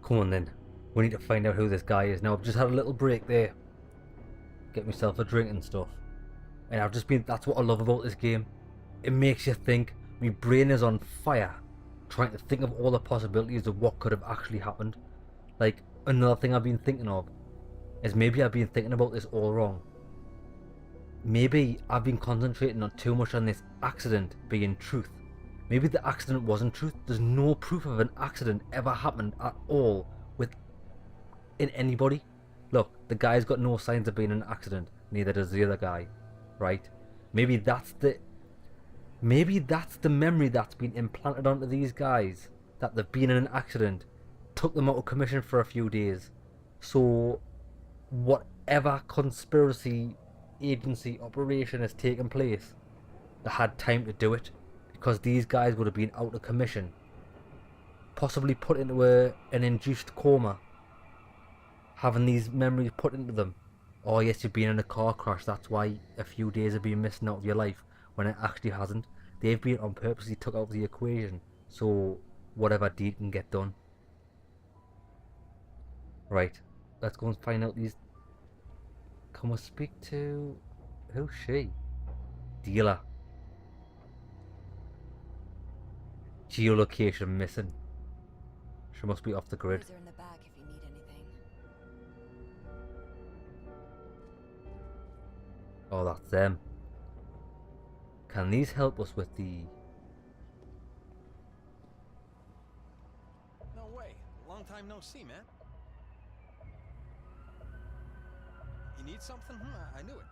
Come on then. We need to find out who this guy is. Now, I've just had a little break there. Get myself a drink and stuff. And I've just been... That's what I love about this game. It makes you think. My brain is on fire. Trying to think of all the possibilities of what could have actually happened. Like, another thing I've been thinking of is maybe I've been thinking about this all wrong. Maybe I've been concentrating on too much on this accident being truth. Maybe the accident wasn't truth. There's no proof of an accident ever happened at all in anybody. Look, the guy's got no signs of being an accident. Neither does the other guy, right? Maybe that's the memory that's been implanted onto these guys, that they've been in an accident, took them out of commission for a few days. So whatever conspiracy agency operation has taken place, they had time to do it, because these guys would have been out of commission, possibly put into an induced coma, having these memories put into them. Oh yes, you've been in a car crash, that's why a few days have been missing out of your life, when it actually hasn't. They've been on purposely took out of the equation, so whatever deed can get done. Right, let's go and find out these. Can we speak to... who's she? Dealer. Geolocation missing. She must be off the grid. Those are in the back if you need anything. Oh, that's them. Can these help us with the... No way. Long time no see, man. You need something? I knew it.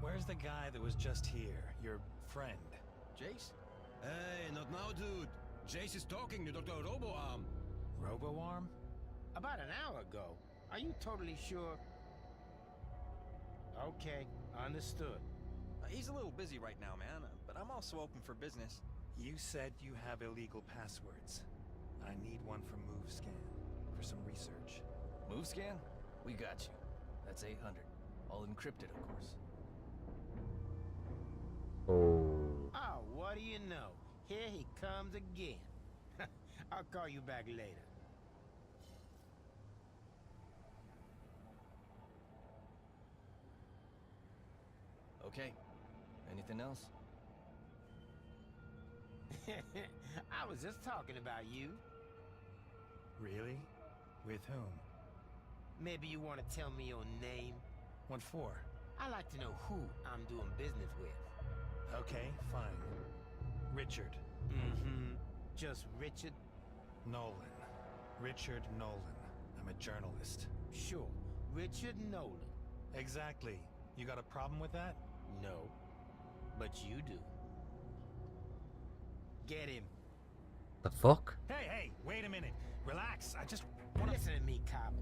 Where's the guy that was just here? Your friend? Jace? Hey, not now, dude. Jace is talking to Dr. Roboarm. Roboarm? About an hour ago. Are you totally sure? Okay, understood. He's a little busy right now, man, but I'm also open for business. You said you have illegal passwords. I need one from MoveScan for some research. MoveScan? We got you. That's 800. All encrypted, of course. Oh. Oh, what do you know? Here he comes again. I'll call you back later. Okay. Anything else? I was just talking about you. Really? With whom? Maybe you want to tell me your name? What for? I like to know who I'm doing business with. Okay, fine. Richard. Mm-hmm. Just Richard? Nolan. Richard Nolan. I'm a journalist. Sure. Richard Nolan. Exactly. You got a problem with that? No. But you do. Get him. The fuck? Hey, wait a minute. Relax. I just wanna... Listen to me, cop.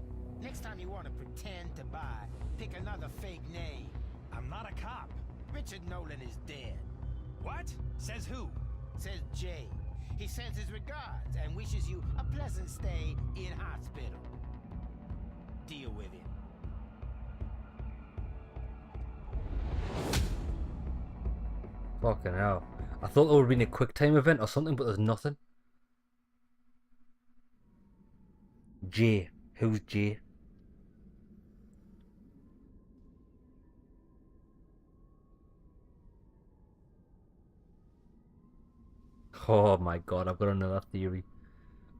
Next time you want to pretend to buy, pick another fake name. I'm not a cop. Richard Nolan is dead. What? Says who? Says Jay. He sends his regards and wishes you a pleasant stay in hospital. Deal with him. Fucking hell. I thought there would have been a quick time event or something, but there's nothing. Jay. Who's Jay? Oh my god, I've got another theory.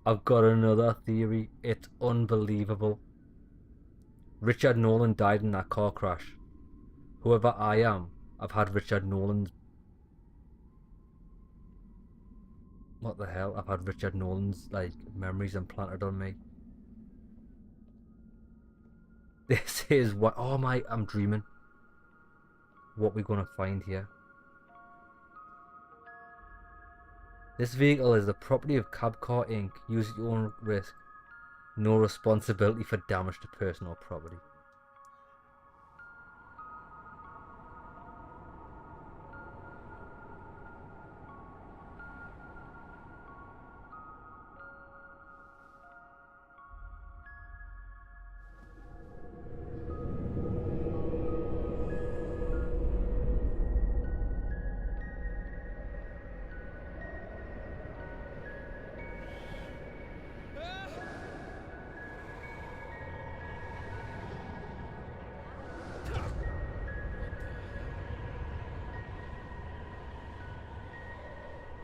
I've got another theory. It's unbelievable. Richard Nolan died in that car crash. Whoever I am, I've had Richard Nolan's... What the hell? I've had Richard Nolan's, like, memories implanted on me. This is what... Oh my... I'm dreaming. What we're gonna find here. This vehicle is the property of Cabcar Inc. Use at your own risk. No responsibility for damage to personal property.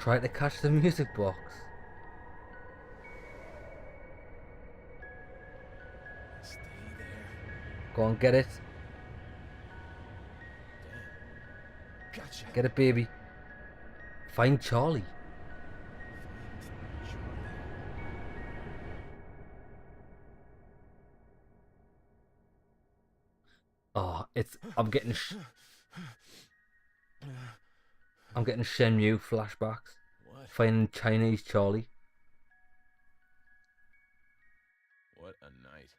Try to catch the music box. Stay there. Go on, get it. Damn. Gotcha. Get it, baby. Find Charlie. Oh, I'm getting Shenmue flashbacks. What? Finding Chinese Charlie. What a night.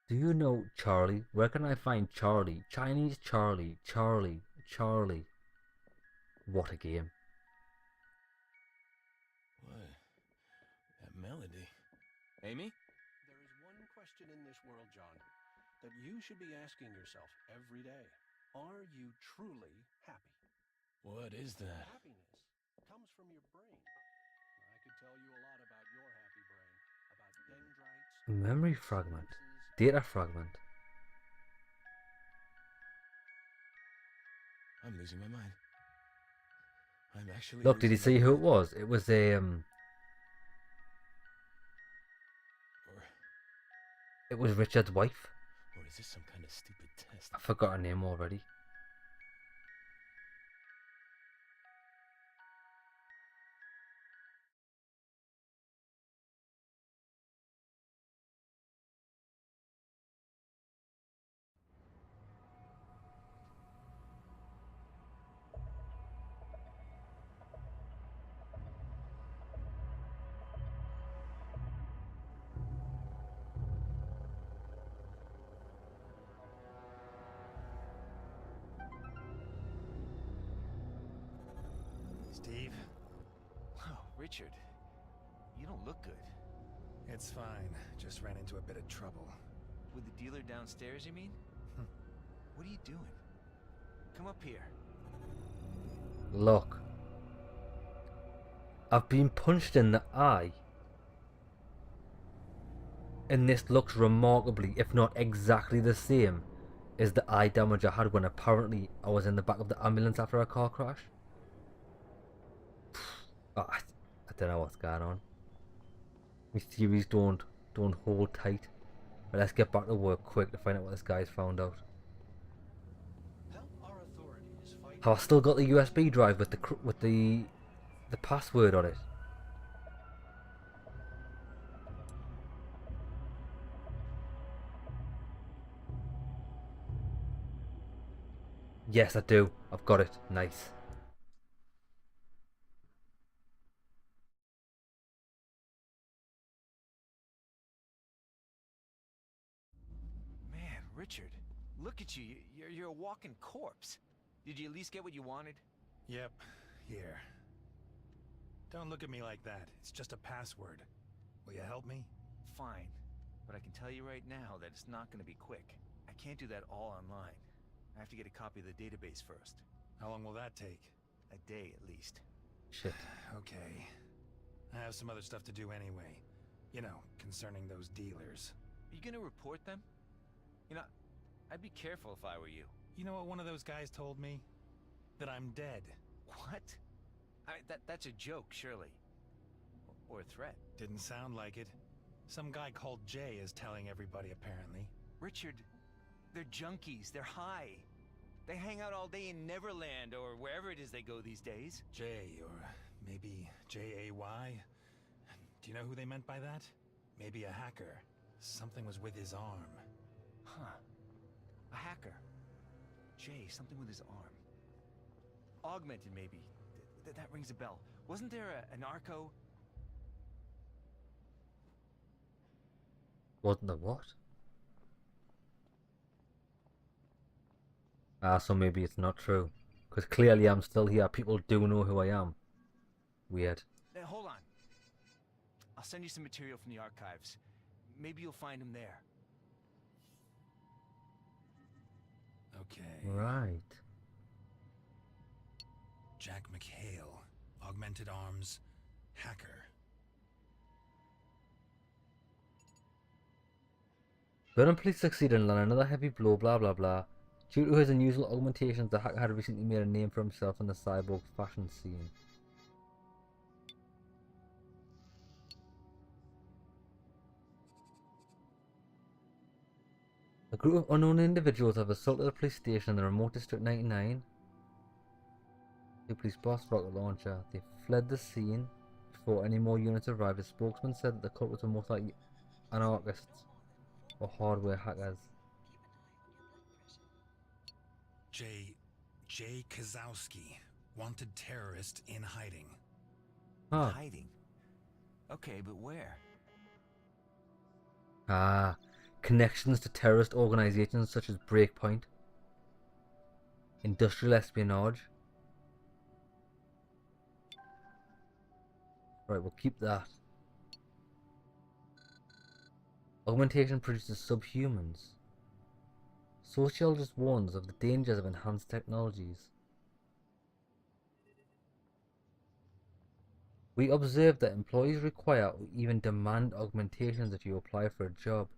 Do you know Charlie? Where can I find Charlie? Chinese Charlie. Charlie. Charlie. What a game. What? That melody. Amy? There is one question in this world, John, that you should be asking yourself every day. Are you truly happy? What is that? Happiness comes from your brain. I could tell you a lot about your happy brain, about dendrites, Memory fragment. synapses. Data fragment. I'm losing my mind. I'm actually Look, did you losing see my who it mind. was? It was a Or it was Richard's wife. or is this some kind of stupid test? I forgot her name already. Steve, Oh, Richard. You don't look good. it's fine. Just ran into a bit of trouble. With the dealer downstairs, you mean? What are you doing? Come up here. Look. I've been punched in the eye. And this looks remarkably, if not exactly the same, as the eye damage I had when apparently I was in the back of the ambulance after a car crash. Oh, I don't know what's going on. My theories don't hold tight. But let's get back to work quick to find out what this guy's found out. Help our authorities fight. Have I still got the USB drive with the password on it? Yes, I do. I've got it. Nice. Man, Richard. Look at you. You're a walking corpse. Did you at least get what you wanted? Yep, here. Don't look at me like that. It's just a password. Will you help me? Fine. But I can tell you right now that it's not going to be quick. I can't do that all online. I have to get a copy of the database first. How long will that take? A day at least. Shit. Okay. I have some other stuff to do anyway. You know, concerning those dealers. Are you gonna report them? You know, I'd be careful if I were you. You know what one of those guys told me? That I'm dead. What? That's a joke, surely. Or a threat. Didn't sound like it. Some guy called Jay is telling everybody, apparently. Richard, they're junkies. They're high. They hang out all day in Neverland or wherever it is they go these days. Jay, or maybe J-A-Y? Do you know who they meant by that? Maybe a hacker. Something was with his arm. Huh. A hacker. Jay, something with his arm. Augmented, maybe. That rings a bell. Wasn't there a narco? Wasn't the what? So maybe it's not true. Because clearly I'm still here. People do know who I am. Weird. Hold on. I'll send you some material from the archives. Maybe you'll find him there. Okay. Right. Jack McHale. Augmented arms. Hacker. Burning police succeed in landing another heavy blow, blah blah blah. Due to his unusual augmentations, the hacker had recently made a name for himself in the cyborg fashion scene. A group of unknown individuals have assaulted a police station in the remote District 99. The police boss rocket launcher. They fled the scene before any more units arrived. A spokesman said that the culprits were most likely anarchists or hardware hackers. J. Kozowski, wanted terrorist in hiding. Huh. Hiding? Okay, but where? Ah, connections to terrorist organizations such as Breakpoint, industrial espionage. Right, we'll keep that. Augmentation produces subhumans. Sociologist warns of the dangers of enhanced technologies. We observed that employees require or even demand augmentations if you apply for a job.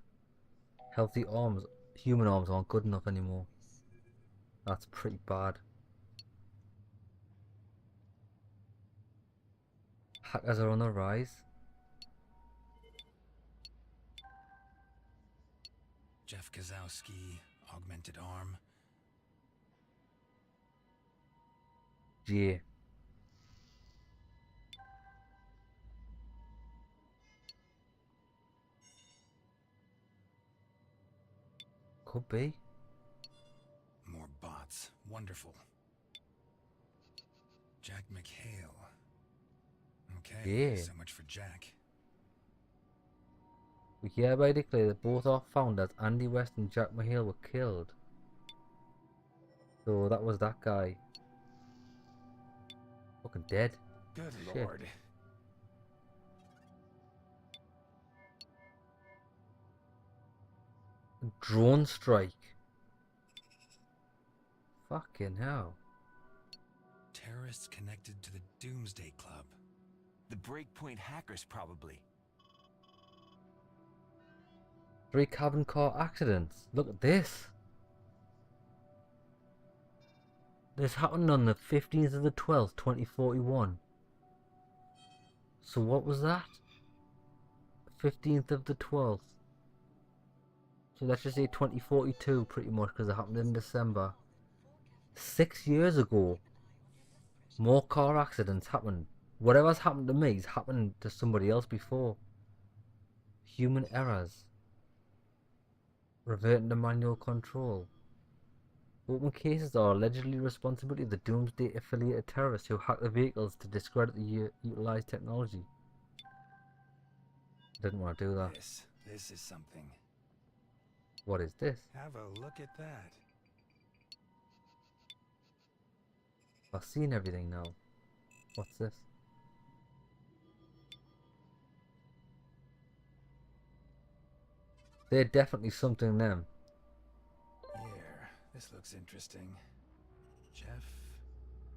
Healthy arms, human arms aren't good enough anymore. That's pretty bad. Hackers are on the rise. Jeff Kozowski, augmented arm. J. Could be. More bots. Wonderful. Jack McHale. Okay, Yeah. so much for Jack. We hereby declare that both our founders, Andy West and Jack McHale, were killed. So that was that guy. Fucking dead. Good Shit. lord. Drone strike. Fucking hell. Terrorists connected to the Doomsday Club. The Breakpoint hackers, probably. 3 cabin car accidents. Look at this. This happened on the 15th of the 12th, 2041. So what was that? 15th of the 12th. So let's just say 2042 pretty much, because it happened in December. 6 years ago, more car accidents happened. Whatever's happened to me has happened to somebody else before. Human errors. Reverting to manual control. Open cases are allegedly responsibility of the Doomsday affiliated terrorists who hacked the vehicles to discredit the utilized technology. Didn't want to do that. This is something. What is this? Have a look at that. I've seen everything now. What's this? They're definitely something them. Here, this looks interesting. Jeff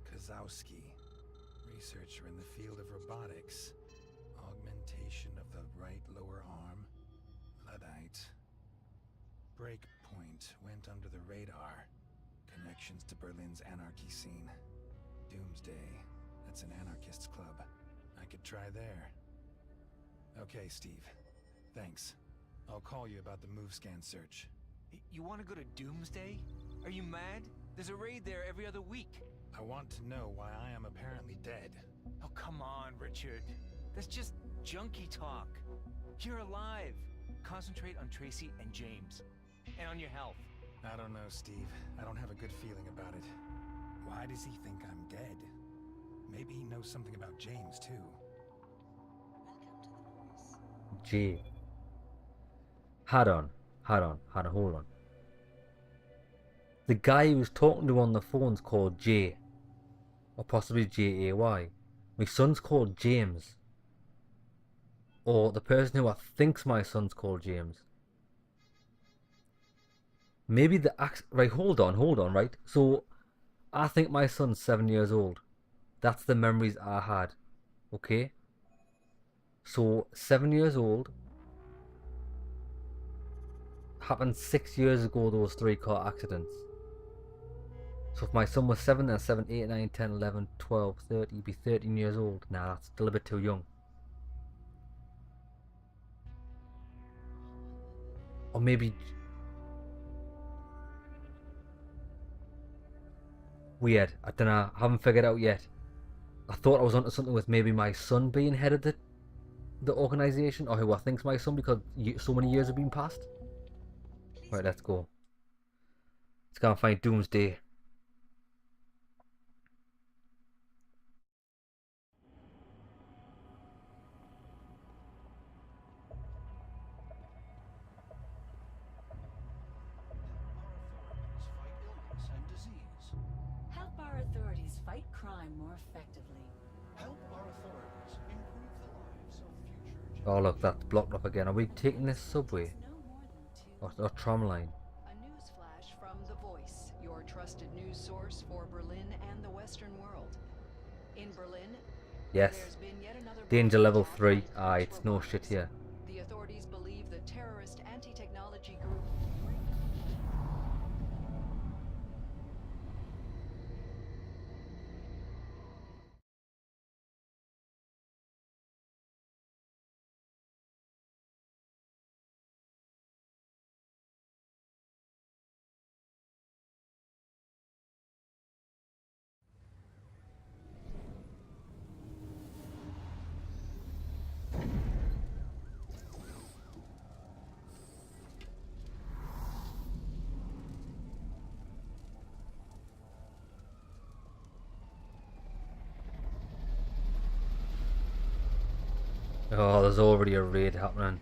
Kozowski, researcher in the field of robotics. Augmentation of the right lower arm. Luddite. Breakpoint went under the radar. Connections to Berlin's anarchy scene. Doomsday. That's an anarchists club. I could try there. Okay, Steve. Thanks. I'll call you about the move scan search. You want to go to Doomsday? Are you mad? There's a raid there every other week. I want to know why I am apparently dead. Oh, come on, Richard. That's just junkie talk. You're alive. Concentrate on Tracy and James. And on your health. I don't know, Steve. I don't have a good feeling about it. Why does he think I'm dead? Maybe he knows something about James, too. G. Hold on, hold on. The guy he was talking to on the phone's called J. Or possibly J-A-Y. My son's called James. Or the person who I think's my son's called James. Maybe the right, hold on, right? So, I think my son's 7 years old. That's the memories I had. Okay? So, 7 years old. Happened 6 years ago, those 3 car accidents. So if my son was 7, then 7, 8, 9, 10, 11, 12, 30, he'd be 13 years old. Nah, that's still a bit too young. Or maybe... Weird. I don't know. I haven't figured it out yet. I thought I was onto something with maybe my son being head of the organisation, or who I think's my son, because so many years have been passed. Right, let's go. Let's go and find Doomsday. Help our authorities fight illness and disease. Help our authorities fight crime more effectively. Help our authorities improve the lives of future Oh look, that's blocked off again. Are we taking this subway? It's no more than two. Or tram line? A newsflash from The Voice, your trusted news source for Berlin and the Western world. In Berlin, Yes. there's been yet another Danger bomb level attack 3. on Ah, French it's no shit reporters. here. The authorities believe the terrorist anti-technology group. Oh, there's already a raid happening.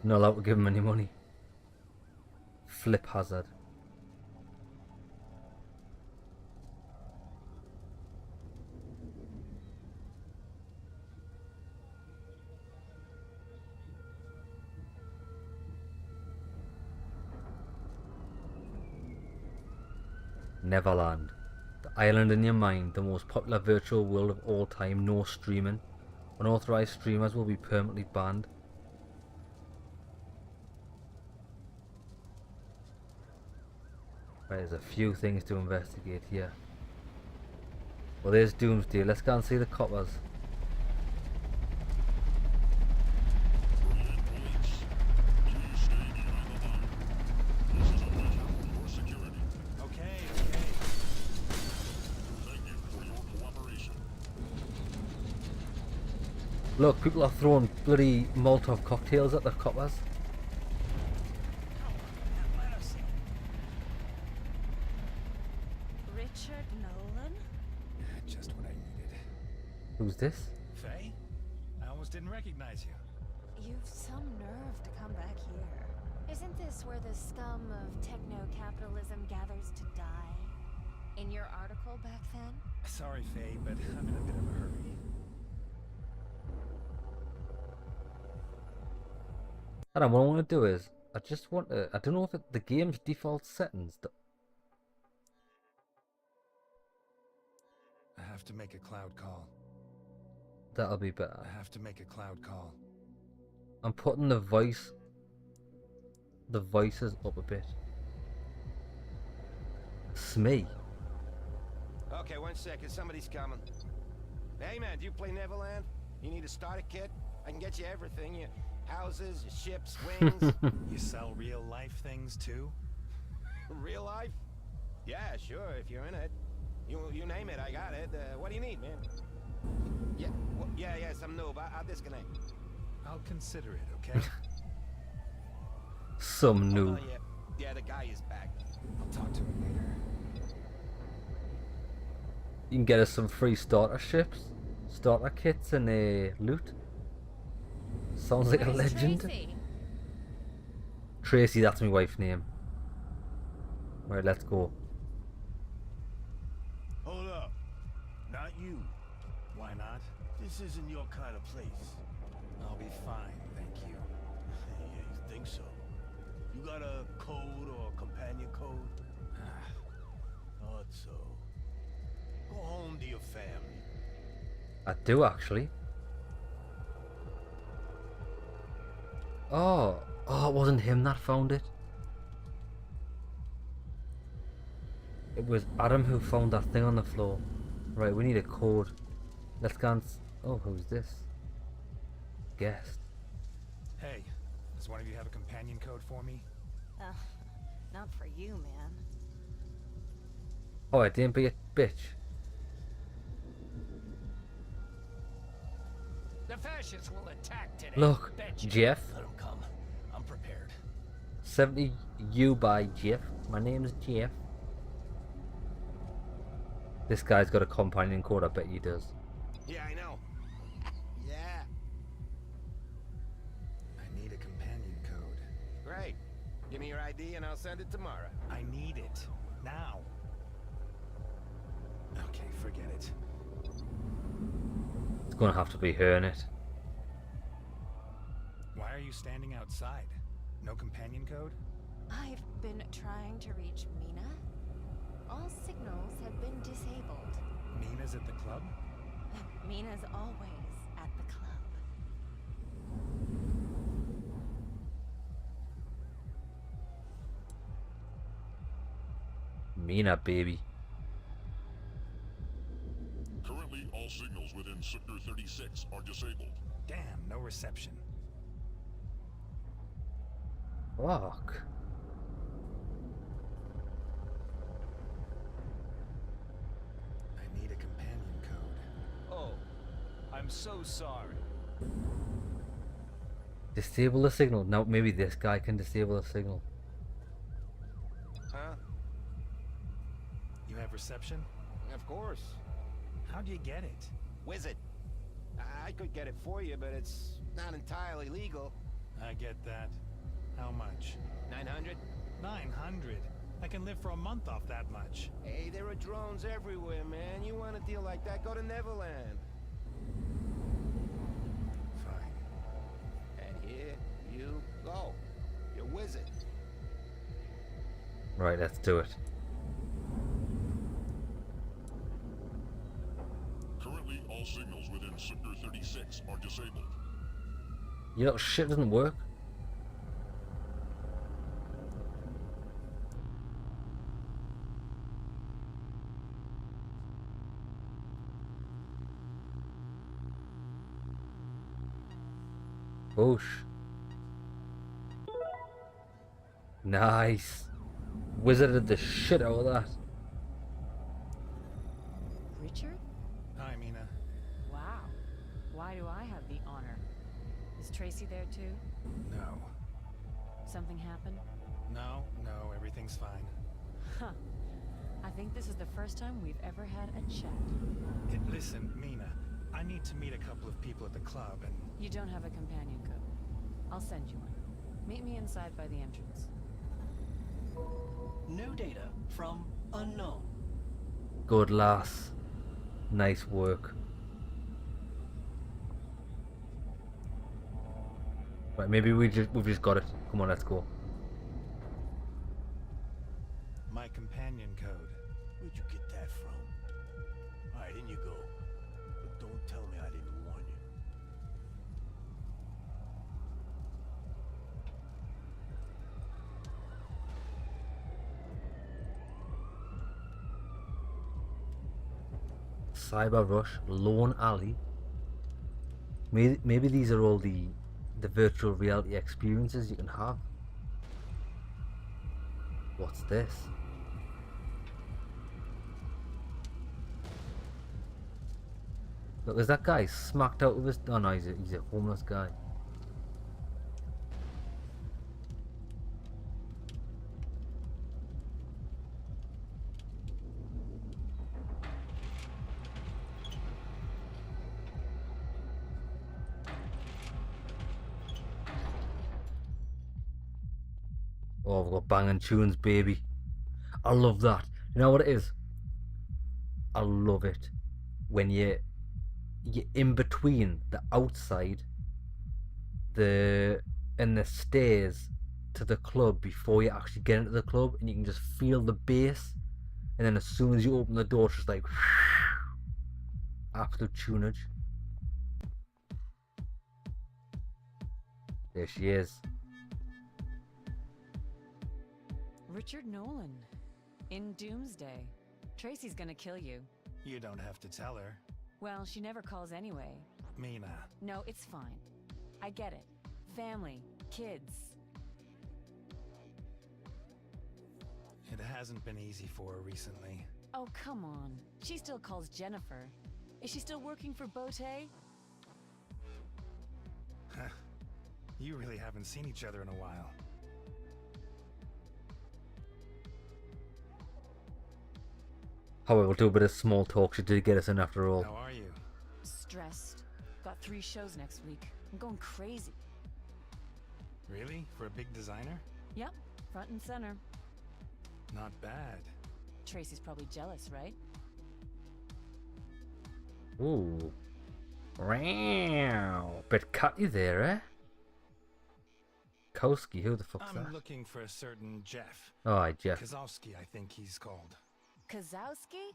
Not allowed to give him any money. Flip hazard. Neverland. The island in your mind, the most popular virtual world of all time, no streaming. Unauthorized streamers will be permanently banned. Right, there's a few things to investigate here. Well, there's Doomsday. Let's go and see the coppers. Okay. Look, people are throwing bloody Molotov cocktails at the coppers. Richard Nolan? Just what I needed. Who's this? Faye? I almost didn't recognize you. You've some nerve to come back here. Isn't this where the scum of techno-capitalism gathers to die? In your article back then? Sorry, Faye, but I'm in a bit of a hurry. And what I want to do is, I just want to, I don't know if the game's default settings. I have to make a cloud call. That'll be better. I have to make a cloud call. I'm putting the voices up a bit. Smee. Okay, 1 second. Somebody's coming. Hey, man, do you play Neverland? You need a starter kit? I can get you everything. Your houses, your ships, wings. You sell real life things too? Real life? Yeah, sure, if you're in it. You name it, I got it. What do you need, man? Yeah, yeah, some noob. I'll disconnect. I'll consider it, okay? Some Oh, noob. yeah, the guy is back. I'll talk to him later. You can get us some free starter ships, starter kits, and loot. Sounds like a Where's legend. Tracy? Tracy, that's my wife's name. Right, let's go. Hold up. Not you. Why not? This isn't your kind of place. I'll be fine, thank you. Yeah, you think so? You got a code or a companion code? Thought so. Go home to your family. I do actually. Oh, it wasn't him that found it. It was Adam who found that thing on the floor. Right, we need a code. Let's go and oh, who's this? Guest. Hey, does one of you have a companion code for me? Not for you, man. Oh, I didn't be a bitch. The fascists will attack today. Look, Betcha. Jeff. Let him come. I'm prepared. 70 you by Jeff. My name is Jeff. This guy's got a companion code, I bet he does. Yeah, I know. Yeah. I need a companion code. Great. Give me your ID and I'll send it tomorrow. I need it. Now. Okay, forget it. It's gonna have to be her in it. Why are you standing outside? No companion code? I've been trying to reach Mina. All signals have been disabled. Mina's at the club? Mina's always at the club. Mina, baby. Currently, all signals within Sector 36 are disabled. Damn, no reception. Fuck. I need a companion code. Oh, I'm so sorry. Disable the signal. Now maybe this guy can disable the signal. Huh? You have reception? Of course. How do you get it? Wizard. I could get it for you, but it's not entirely legal. I get that. How much? 900? 900. I can live for a month off that much. Hey, there are drones everywhere, man. You want a deal like that, go to Neverland. Fine. And here you go. You're wizard. Right, let's do it. Currently, all signals within Sector 36 are disabled. You know, shit doesn't work. Whoosh. Nice. Wizarded the shit out of that. Richard? Hi, Mina. Wow. Why do I have the honor? Is Tracy there too? No. Something happened? No, everything's fine. Huh. I think this is the first time we've ever had a chat. Listen, Mina, I need to meet a couple of people at the club and... You don't have a companion code. I'll send you one. Meet me inside by the entrance. New data from unknown. Good lass. Nice work. Right, maybe we've just got it. Come on, let's go. My companion code. Where'd you get that from? Alright, in you go. But don't tell me I didn't warn you. Cyber Rush, Lone Alley. Maybe these are all the virtual reality experiences you can have. What's this? Look, is that guy smacked out of his... Oh no, he's a homeless guy. Oh, we've got banging tunes, baby. I love that. You know what it is? I love it when you're in between the outside and the stairs to the club before you actually get into the club, and you can just feel the bass, and then as soon as you open the door, it's just like absolute tunage. There she is. Richard Nolan. In Doomsday. Tracy's gonna kill you. You don't have to tell her. Well, she never calls anyway. Mina. No, it's fine. I get it. Family. Kids. It hasn't been easy for her recently. Oh, come on. She still calls Jennifer. Is she still working for Bote? You really haven't seen each other in a while. However, we'll do a bit of small talk. She did get us in after all. How are you? Stressed. Got 3 shows next week. I'm going crazy. Really? For a big designer? Yep, front and center. Not bad. Tracy's probably jealous, right? Ooh. Wow. Bit cutty there, eh? Kowski, who the fuck's I'm that? looking for a certain Jeff. Oh, hi, Jeff. Kozowski, I think he's called. Kozowski?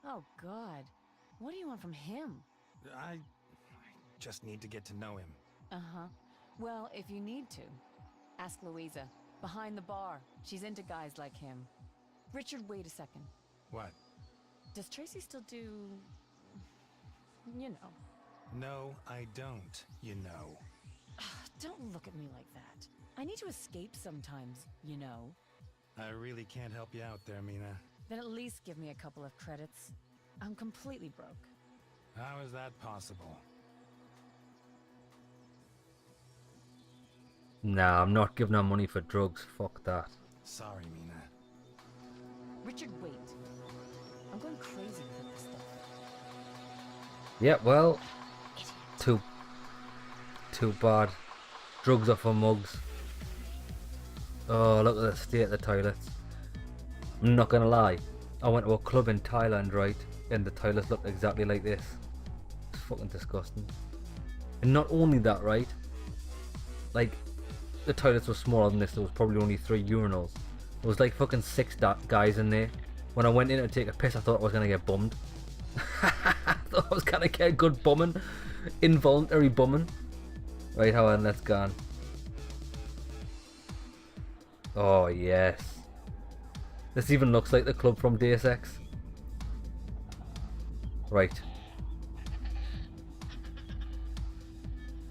Oh, God. What do you want from him? I just need to get to know him. Uh-huh. Well, if you need to, ask Louisa. Behind the bar. She's into guys like him. Richard, wait a second. What? Does Tracy still do... you know? No, I don't, you know. Don't look at me like that. I need to escape sometimes, you know. I really can't help you out there, Mina. Then at least give me a couple of credits. I'm completely broke. How is that possible? Nah, I'm not giving her money for drugs. Fuck that. Sorry, Mina. Richard, wait. I'm going crazy with this stuff. Yeah, well, too bad. Drugs are for mugs. Oh, look at the state of the toilets. I'm not gonna lie. I went to a club in Thailand, right, and the toilets looked exactly like this. It's fucking disgusting. And not only that, right, like, the toilets were smaller than this. There was probably only 3 urinals. There was like fucking 6 guys in there. When I went in to take a piss, I thought I was gonna get bummed. I thought I was gonna get good bumming. Involuntary bumming. Right, Howard, let's go on. Oh, yes. This even looks like the club from Deus Ex. Right.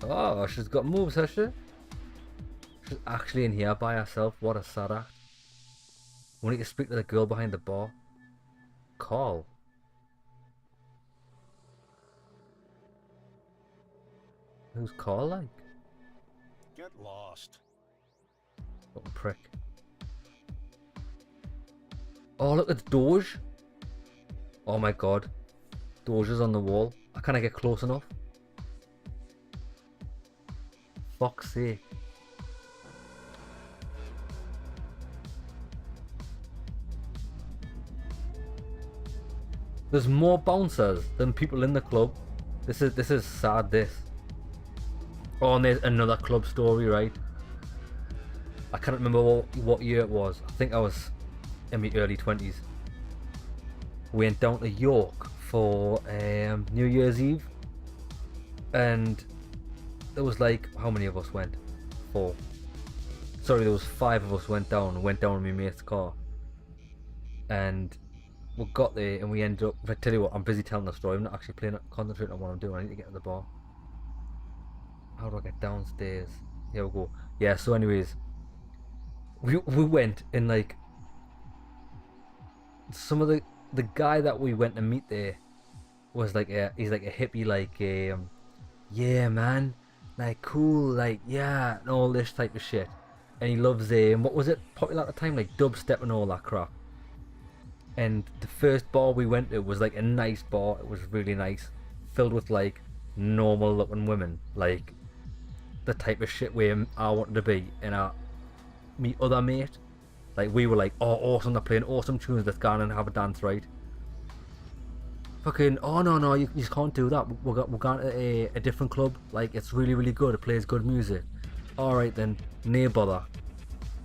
Oh, she's got moves, has she? She's actually in here by herself. What a sad act. We need to speak to the girl behind the bar. Call. Who's Carl like? Get lost. Little prick. Oh, look, it's Doge. Oh my god. Doge is on the wall. I can't get close enough. Fuck's sake. There's more bouncers than people in the club. This is sad, this. Oh, and there's another club story, right? I can't remember what year it was. I think I was in my early 20s. We went down to York for New Year's Eve. And there was like, how many of us went? 4. Sorry, there was 5 of us went down in my mate's car. And we got there and we ended up, I tell you what, I'm busy telling the story. I'm not actually concentrating on what I'm doing. I need to get to the bar. How do I get downstairs? Here we go. Yeah, so anyways, we went and like, some of the guy that we went to meet there was like he's like a hippie, like yeah man, like cool, like yeah, and all this type of shit. And he loves what was it popular at the time, like dubstep and all that crap. And the first bar we went to was like a nice bar. It was really nice, filled with like normal looking women, like the type of shit where I wanted to be. And me other mate, like we were like, oh awesome, they're playing awesome tunes, let's go on and have a dance, right? Fucking, oh no, you just can't do that. We're going to a different club, like it's really good, it plays good music. Alright then, no bother.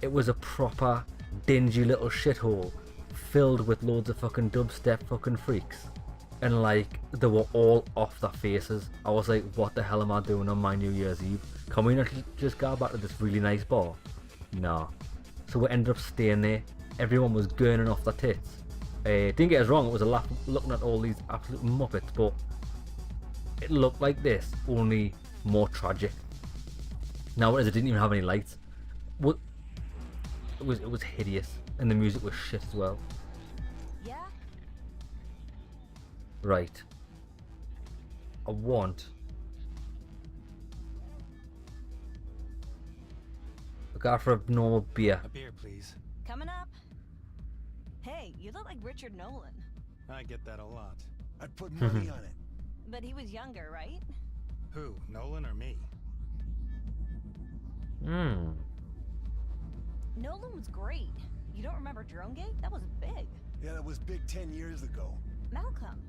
It was a proper dingy little shithole filled with loads of fucking dubstep fucking freaks. And like, they were all off their faces. I was like, what the hell am I doing on my New Year's Eve? Can we not just go back to this really nice bar? No. So we ended up staying there. Everyone was gurning off their tits. Didn't get us wrong, it was a laugh looking at all these absolute muppets, but it looked like this, only more tragic. Now it didn't even have any lights. What? It was hideous, and the music was shit as well. Yeah? Right. I want a guy for a normal beer. A beer, please. Coming up. Hey, you look like Richard Nolan. I get that a lot. I'd put money on it. But he was younger, right? Who, Nolan or me? Nolan was great. You don't remember Dronegate? That was big. Yeah, that was big 10 years ago. Malcolm.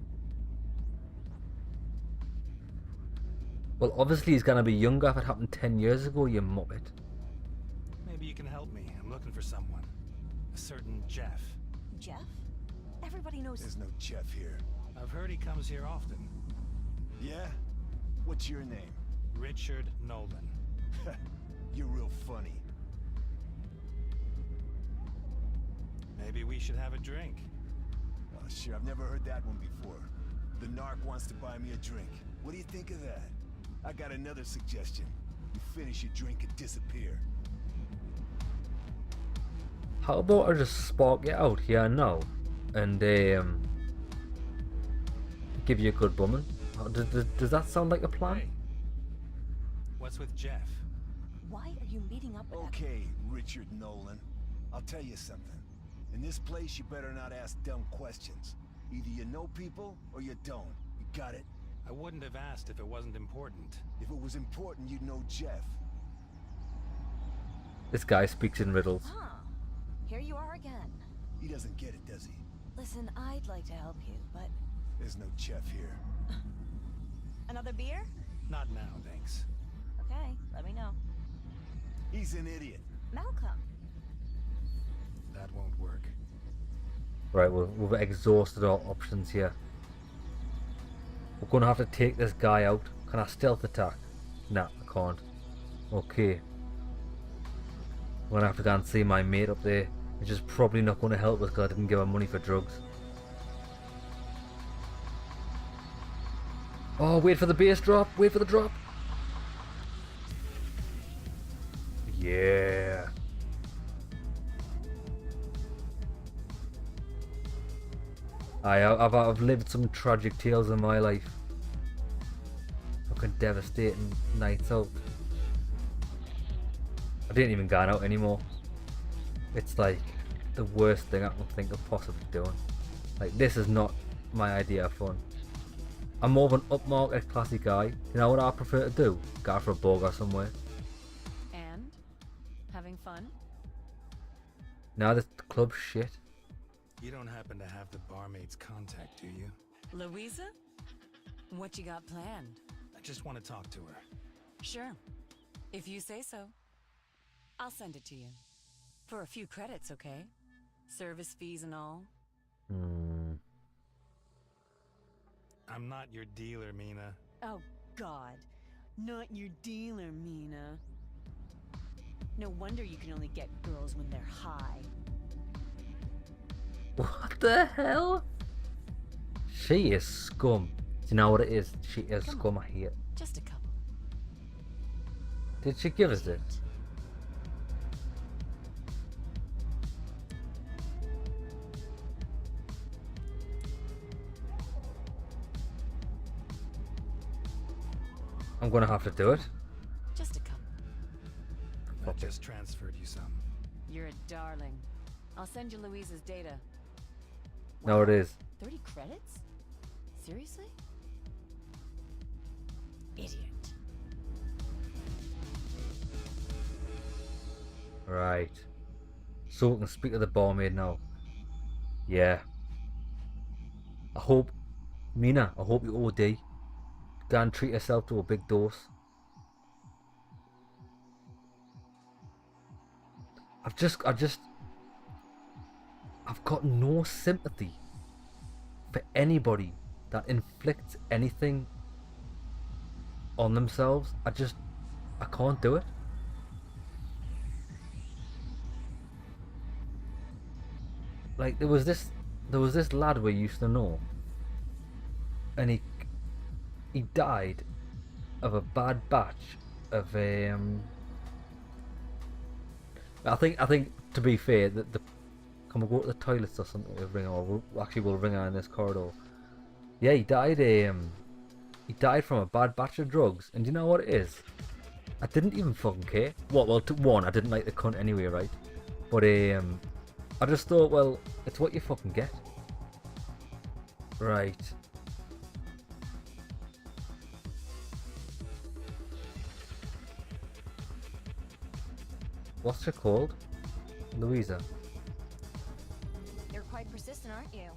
Well, obviously he's gonna be younger if it happened 10 years ago, you muppet. Maybe you can help me. I'm looking for someone. A certain Jeff. Jeff? Everybody knows. There's no Jeff here. I've heard he comes here often. Yeah? What's your name? Richard Nolan. You're real funny. Maybe we should have a drink. Oh, sure, I've never heard that one before. The narc wants to buy me a drink. What do you think of that? I got another suggestion. You finish your drink and disappear. How about I just spark it out here now and give you a good bumming? Does that sound like a plan? Hey. What's with Jeff? Why are you meeting up with Okay, Richard Nolan. I'll tell you something. In this place, you better not ask dumb questions. Either you know people, or you don't. You got it? I wouldn't have asked if it wasn't important. If it was important, you'd know Jeff. This guy speaks in riddles. Huh. Here you are again. He doesn't get it, does he? Listen, I'd like to help you, but... There's no Jeff here. Another beer? Not now, thanks. Okay, let me know. He's an idiot. Malcolm. That won't work. Right, we've exhausted our options here. We're gonna have to take this guy out. Can I stealth attack? Nah, I can't. Okay. I'm gonna have to go and see my mate up there, which is probably not gonna help us because I didn't give her money for drugs. Oh, wait for the bass drop. Wait for the drop. Yeah. I've lived some tragic tales in my life. Fucking devastating nights out. I didn't even go out anymore. It's like the worst thing I can think of possibly doing. Like, this is not my idea of fun. I'm more of an upmarket classy guy. You know what I prefer to do? Go for a burger somewhere. And? Having fun? Now this club's shit. You don't happen to have the barmaid's contact, do you? Louisa? What you got planned? I just want to talk to her. Sure. If you say so. I'll send it to you. For a few credits, okay? Service fees and all. I'm not your dealer, Mina. Oh, God. Not your dealer, Mina. No wonder you can only get girls when they're high. What the hell? She is scum. Do you know what it is? She is scum. I hate it. Just a couple. Did she give us it? I'm gonna have to do it. Just a couple. I just transferred you some. You're a darling. I'll send you Louisa's data. No, it is. 30 credits? Seriously? Idiot. Right. So we can speak to the barmaid now. Yeah. I hope, Mina, I hope you OD. Go and treat yourself to a big dose. I've got no sympathy for anybody that inflicts anything on themselves. I can't do it. Like there was this lad we used to know, and he died of a bad batch of I think to be fair that the can we go to the toilets or something with Ringer, or we'll ring her in this corridor. Yeah, he died from a bad batch of drugs, and do you know what it is? I didn't even fucking care. Well, one, I didn't like the cunt anyway, right? But I just thought, well, it's what you fucking get. Right. What's she called? Louisa. You're quite persistent, aren't you?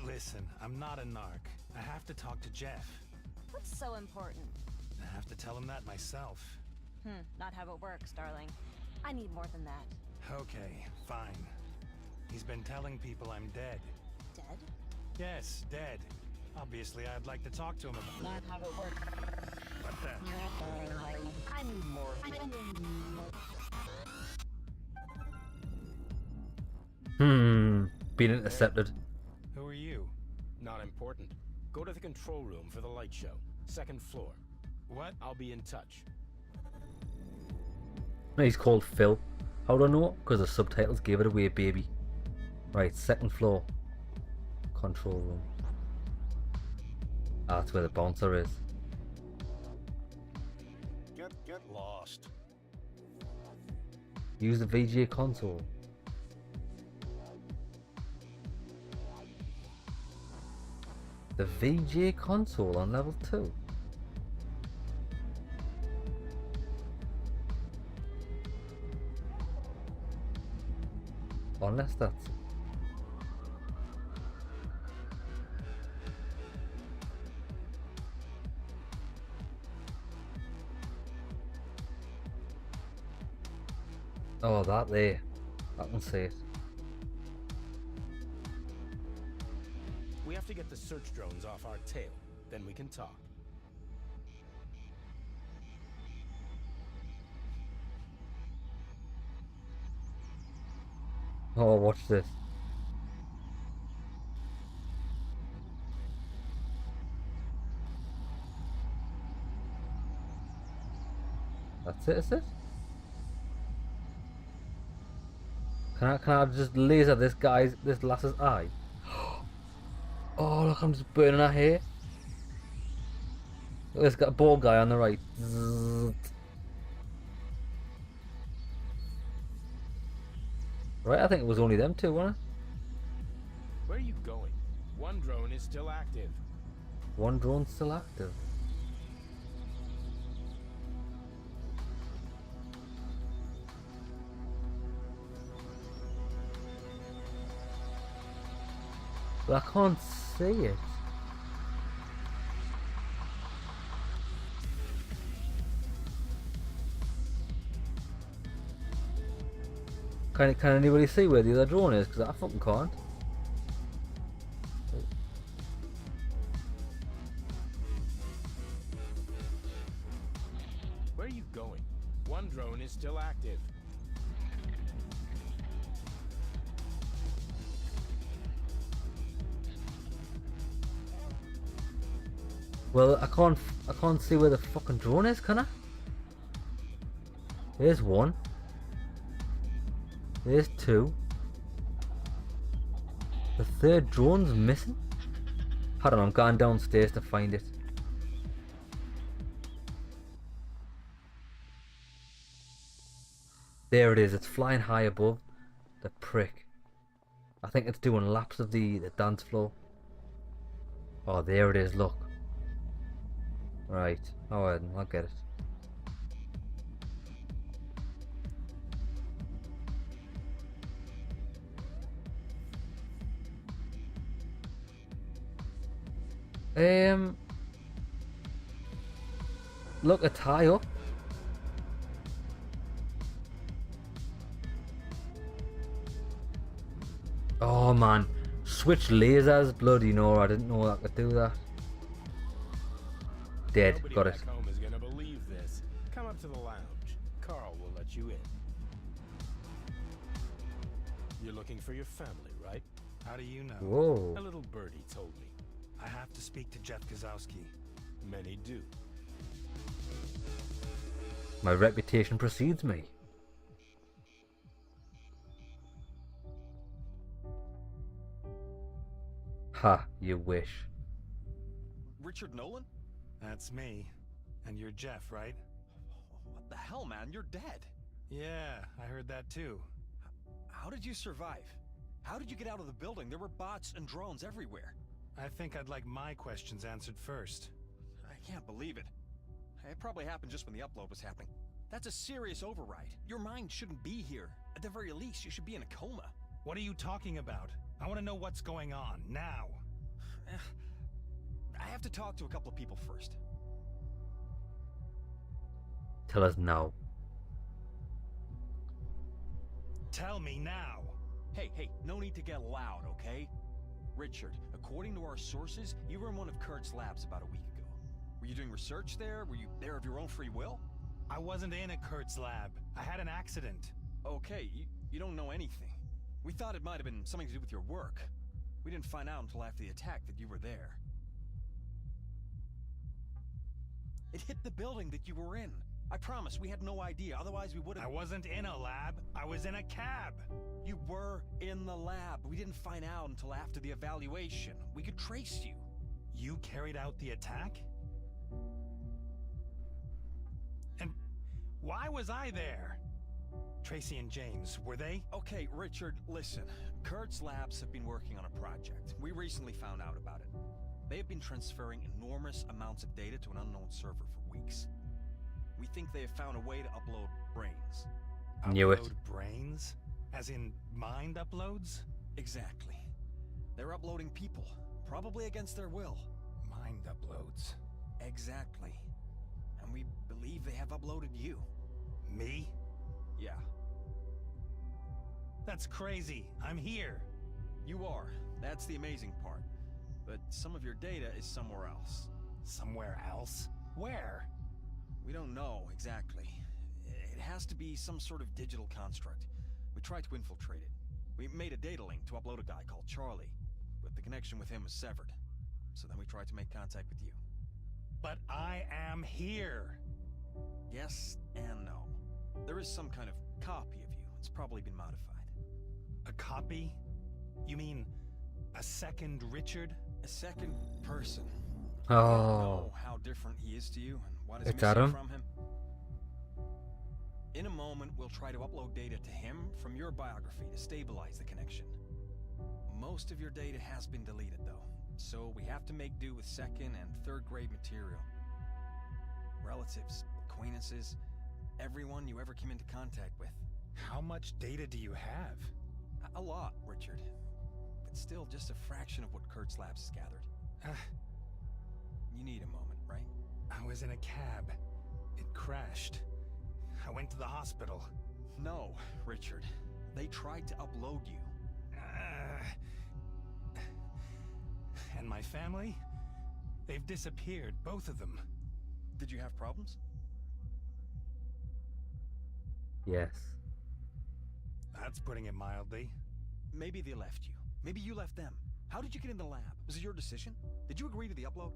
Listen, I'm not a narc. I have to talk to Jeff. What's so important? I have to tell him that myself. Not how it works, darling. I need more than that. Okay, fine. He's been telling people I'm dead. Dead? Yes, dead. Obviously, I'd like to talk to him about Not how it works. what the... I need more. Being intercepted. Who are you? Not important. Go to the control room for the light show. 2nd floor. What? I'll be in touch. He's called Phil. How do I know? Because the subtitles gave it away, baby. Right, 2nd floor. Control room. Ah, that's where the bouncer is. Get lost. Use the VGA console. The VGA console on level 2. Unless that's... Oh, that there. I can see it. We have to get the search drones off our tail. Then we can talk. Oh, watch this. That's it, is it? Can I just laser this lass's eye? Oh, look, I'm just burning her hair. Look, there's got a bald guy on the right. Zzz. Right, I think it was only them two, wasn't it? Where are you going? One drone is still active. One drone still active. But I can't see it. Can anybody see where the other drone is? Because I fucking can't. Where are you going? One drone is still active. Well, I can't see where the fucking drone is, can I? There's one. There's two. The third drone's missing. Hold on, I'm going downstairs to find it. There it is, it's flying high above. The prick. I think it's doing laps of the dance floor. Oh, there it is, look. Right, alright, I'll get it. Look, it's high up. Oh man, switch lasers, bloody no, I didn't know I could do that. Dead, Nobody got it. back home is gonna believe this. Come to the lounge. Carl will let you in. You're looking for your family, right? How do you know? Whoa. A little birdie told me. I have to speak to Jeff Gazowski. Many do. My reputation precedes me. Ha, you wish. Richard Nolan? That's me. And you're Jeff, right? What the hell, man? You're dead. Yeah, I heard that too. How did you survive? How did you get out of the building? There were bots and drones everywhere. I think I'd like my questions answered first. I can't believe it. It probably happened just when the upload was happening. That's a serious override. Your mind shouldn't be here. At the very least, you should be in a coma. What are you talking about? I want to know what's going on, now. I have to talk to a couple of people first. Tell us now. Tell me now. Hey, no need to get loud, okay? Richard, according to our sources, you were in one of Kurt's labs about a week ago. Were you doing research there? Were you there of your own free will? I wasn't in a Kurt's lab. I had an accident. Okay, you don't know anything. We thought it might have been something to do with your work. We didn't find out until after the attack that you were there. It hit the building that you were in. I promise, we had no idea, otherwise we would have— I wasn't in a lab. I was in a cab. You were in the lab. We didn't find out until after the evaluation. We could trace you. You carried out the attack? And why was I there? Tracy and James, were they? Okay, Richard, listen. Kurt's labs have been working on a project. We recently found out about it. They have been transferring enormous amounts of data to an unknown server for weeks. We think they have found a way to upload brains. Knew it. Upload brains? As in mind uploads? Exactly. They're uploading people, probably against their will. Mind uploads. Exactly. And we believe they have uploaded you. Me? Yeah. That's crazy. I'm here. You are. That's the amazing part. But some of your data is somewhere else. Somewhere else? Where? We don't know exactly. It has to be some sort of digital construct. We tried to infiltrate it. We made a data link to upload a guy called Charlie, but the connection with him was severed. So then we tried to make contact with you. But I am here. Yes and no. There is some kind of copy of you. It's probably been modified. A copy? You mean a second Richard? A second person. Oh. I don't know how different he is to you and what is It's missing Adam? from him. In a moment, we'll try to upload data to him from your biography to stabilize the connection. Most of your data has been deleted, though, so we have to make do with second and third grade material. Relatives, acquaintances, everyone you ever came into contact with. How much data do you have? A lot, Richard. But still just a fraction of what Kurt's labs has gathered. You need a moment, right? I was in a cab. It crashed. I went to the hospital. No, Richard. They tried to upload you. And my family? They've disappeared, both of them. Did you have problems? Yes. That's putting it mildly. Maybe they left you. Maybe you left them. How did you get in the lab? Was it your decision? Did you agree to the upload?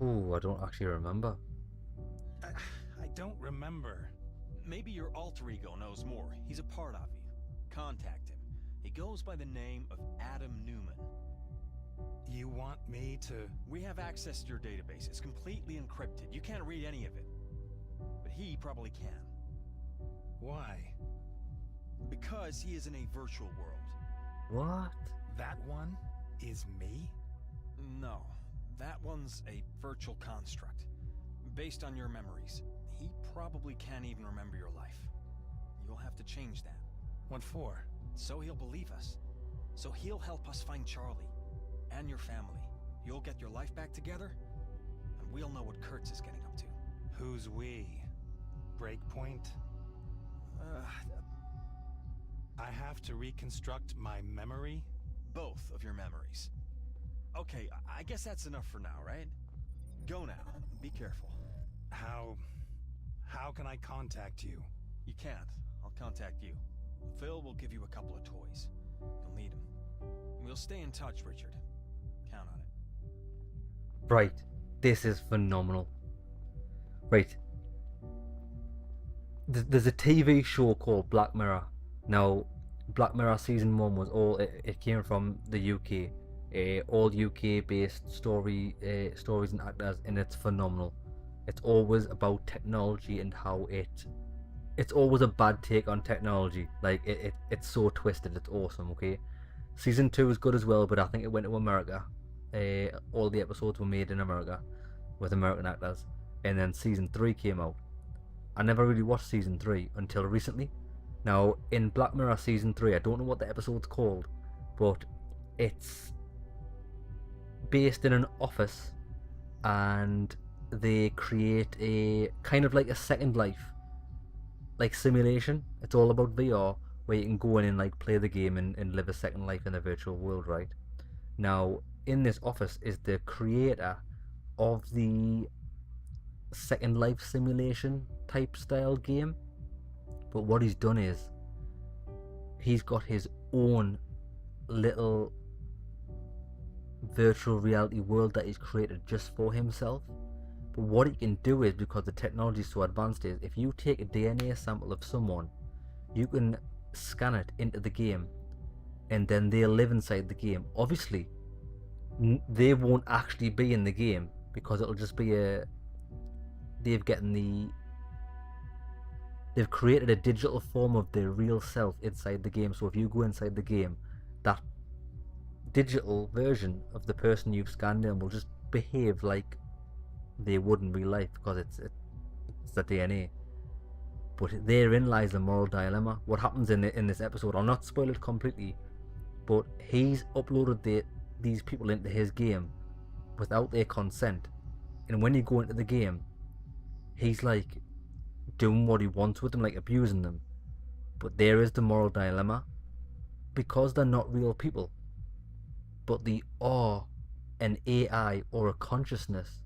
Ooh, I don't actually remember. I don't remember. Maybe your alter ego knows more. He's a part of you. Contact him. He goes by the name of Adam Newman. You want me to... We have access to your database. It's completely encrypted. You can't read any of it. But he probably can. Why? Because he is in a virtual world. What? That one is me? No. That one's a virtual construct. Based on your memories. He probably can't even remember your life. You'll have to change that. What for? So he'll believe us. So he'll help us find Charlie. And your family. You'll get your life back together. And we'll know what Kurtz is getting up to. Who's we? Breakpoint? I have to reconstruct my memory? Both of your memories. Okay, I guess that's enough for now, right? Go now. Be careful. How can I contact you? You can't. I'll contact you. Phil will give you a couple of toys. You'll need them. We'll stay in touch, Richard. Count on it. Right. This is phenomenal. Right. There's a TV show called Black Mirror. Now, Black Mirror season 1 was it came from the UK. All UK based stories and actors, and it's phenomenal. It's always about technology and how it's always a bad take on technology. Like it's so twisted, it's awesome, okay? Season 2 is good as well, but I think it went to America. All the episodes were made in America with American actors, and then season 3 came out. I never really watched season 3 until recently. Now, in Black Mirror season 3, I don't know what the episode's called, but it's based in an office, and they create a kind of like a Second Life like simulation. It's all about VR, where you can go in and like play the game and live a second life in the virtual world, right? Now, in this office is the creator of the Second Life simulation type style game, but what he's done is he's got his own little virtual reality world that he's created just for himself. But what he can do is, because the technology is so advanced, is if you take a DNA sample of someone, you can scan it into the game, and then they'll live inside the game. Obviously, they won't actually be in the game, because it'll just be they've created a digital form of their real self inside the game. So if you go inside the game, that digital version of the person you've scanned in will just behave like they would in real life, because it's the DNA. But therein lies the moral dilemma. What happens in this episode, I'll not spoil it completely, but he's uploaded these people into his game without their consent, and when you go into the game, he's like doing what he wants with them, like abusing them. But there is the moral dilemma, because they're not real people, but they are an AI or a consciousness.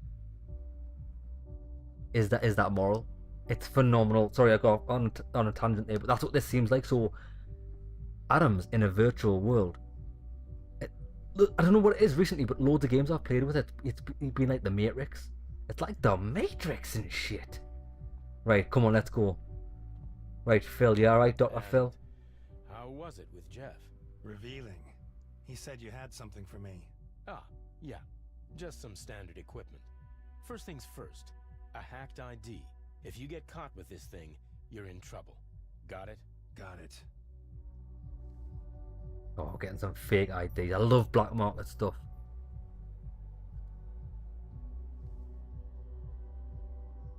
Is that moral? It's phenomenal. Sorry, I got on a tangent there, but that's what this seems like. So, Adam's in a virtual world. I don't know what it is recently, but loads of games I've played with it, it's been like the Matrix. It's like the Matrix and shit. Right, come on, let's go. Right, Phil, you alright, Dr. Phil? How was it with Jeff? Revealing. He said you had something for me. Ah, yeah. Just some standard equipment. First things first, a hacked ID. If you get caught with this thing, you're in trouble. Got it? Got it. Oh, getting some fake IDs. I love black market stuff.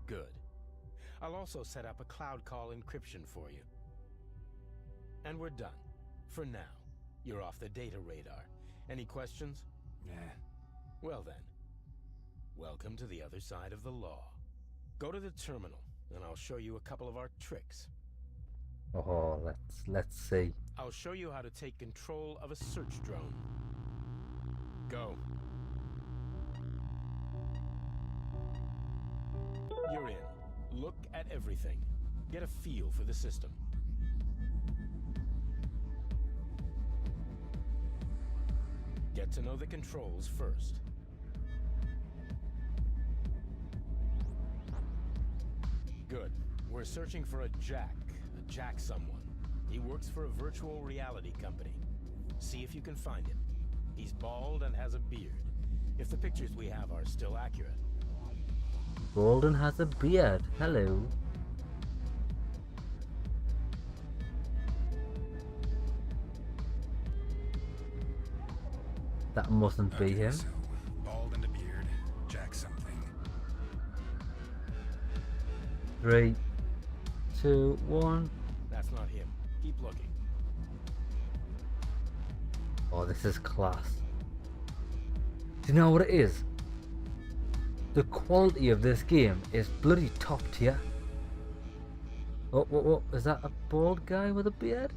Good. I'll also set up a cloud call encryption for you. And we're done. For now. You're off the data radar. Any questions? Yeah. Well then. Welcome to the other side of the law. Go to the terminal, and I'll show you a couple of our tricks. Oh, let's see. I'll show you how to take control of a search drone. Go. You're in. Look at everything. Get a feel for the system. Get to know the controls first. Good. We're searching for a Jack someone. He works for a virtual reality company. See if you can find him. He's bald and has a beard. If the pictures we have are still accurate. Bald and has a beard. Hello. That mustn't be him. So, bald and a beard, Jack something. 3, 2, 1. That's not him. Keep looking. Oh, this is class. Do you know what it is? The quality of this game is bloody top tier. Oh, what? Is that a bald guy with a beard?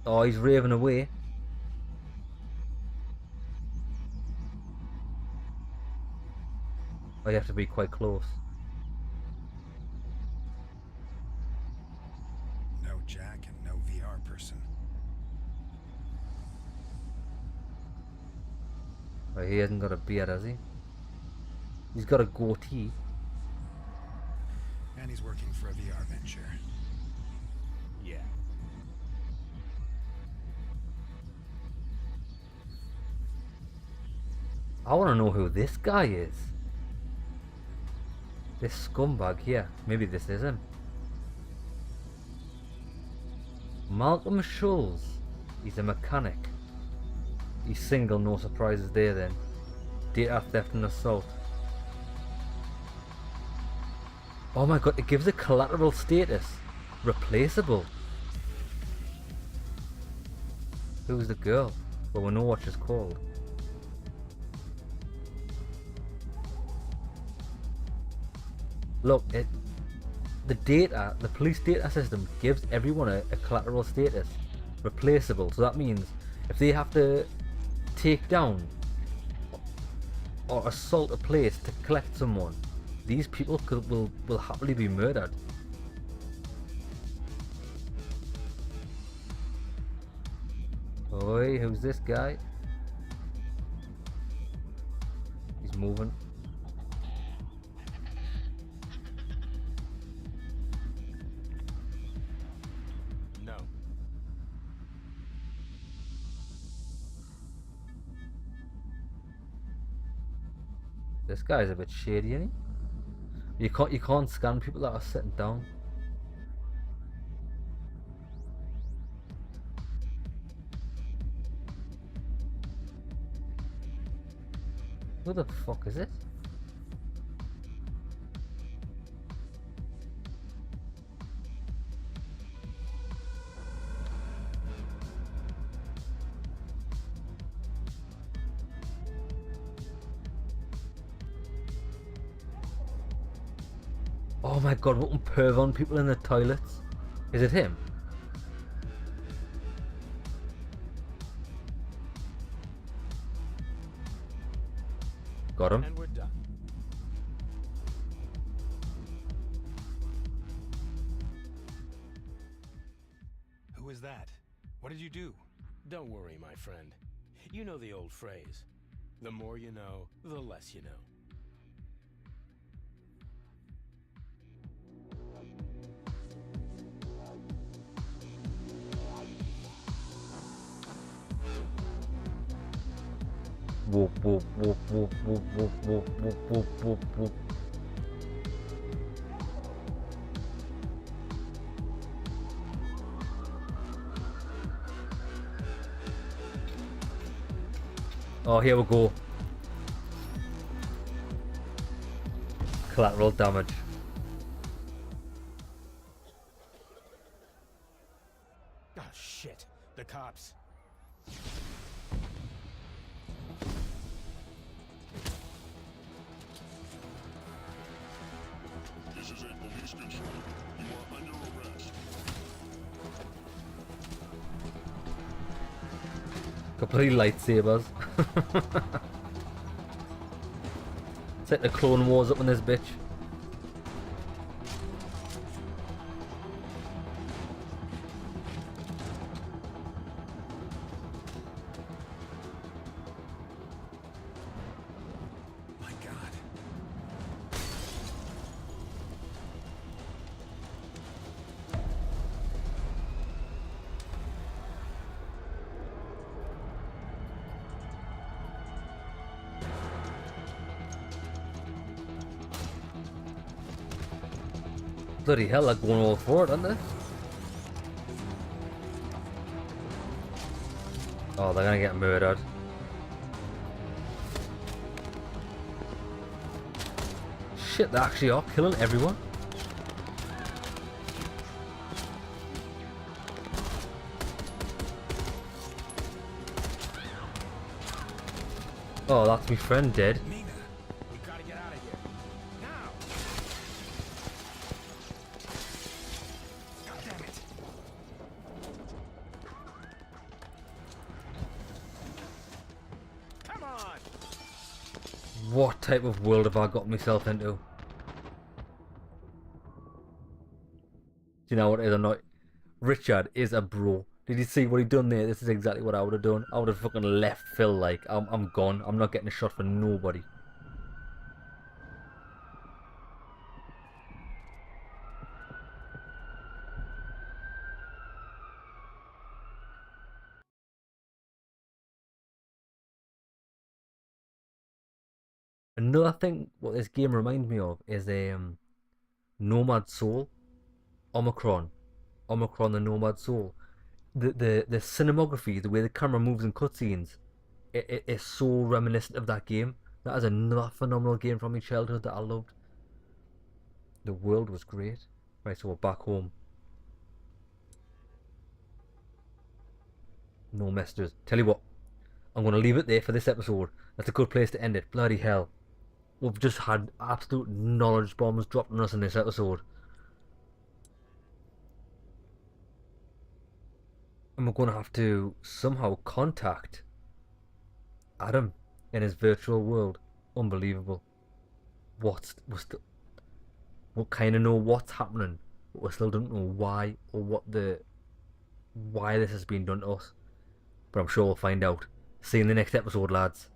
Oh, he's raving away. Oh, you have to be quite close. No Jack and no VR person. Right, he hasn't got a beard, has he? He's got a goatee. And he's working for a VR venture. Yeah. I want to know who this guy is. This scumbag here. Maybe this is him. Malcolm Schulz. He's a mechanic. He's single, no surprises there then. Data theft and assault. Oh my god, it gives a collateral status. Replaceable. Who's the girl? Well, we know what she's called. Look, the police data system gives everyone a collateral status. Replaceable. So that means if they have to take down or assault a place to collect someone, these people will happily be murdered. Oi, who's this guy? He's moving. No. This guy's a bit shady, isn't he? You can't scan people that are sitting down. Who the fuck is it? Oh my god, what perv on people in the toilets? Is it him? Got him. And we're done. Who is that? What did you do? Don't worry, my friend. You know the old phrase. The more you know, the less you know. Whoop whoop whoop whoop whoop whoop whoop whoop whoop whoop whoop. Oh, here we go. Collateral damage. Oh shit. The cops. This is a police control. You are under arrest. Complete lightsabers. It's like the Clone Wars up in this bitch. My God. Bloody hell, they're going all for it, aren't they? Oh, they're gonna get murdered. Shit, they actually are killing everyone. Oh, that's my friend dead. Mina. We gotta get out of here. Now! God damn it. Come on! What type of world have I got myself into? Do you know what it is or not? Richard is a bro. Did you see what he done there? This is exactly what I would have done. I would have fucking left Phil like, I'm gone. I'm not getting a shot for nobody. Another thing what this game reminds me of is Nomad Soul, Omicron, the Nomad Soul. The cinematography, the way the camera moves in cutscenes, it is so reminiscent of that game. That is another phenomenal game from my childhood that I loved. The world was great. Right, so we're back home. No messages. Tell you what, I'm going to leave it there for this episode. That's a good place to end it. Bloody hell. We've just had absolute knowledge bombs dropped on us in this episode. And we're going to have to somehow contact Adam in his virtual world. Unbelievable. We kind of know what's happening, but we still don't know why or why this has been done to us. But I'm sure we'll find out. See you in the next episode, lads.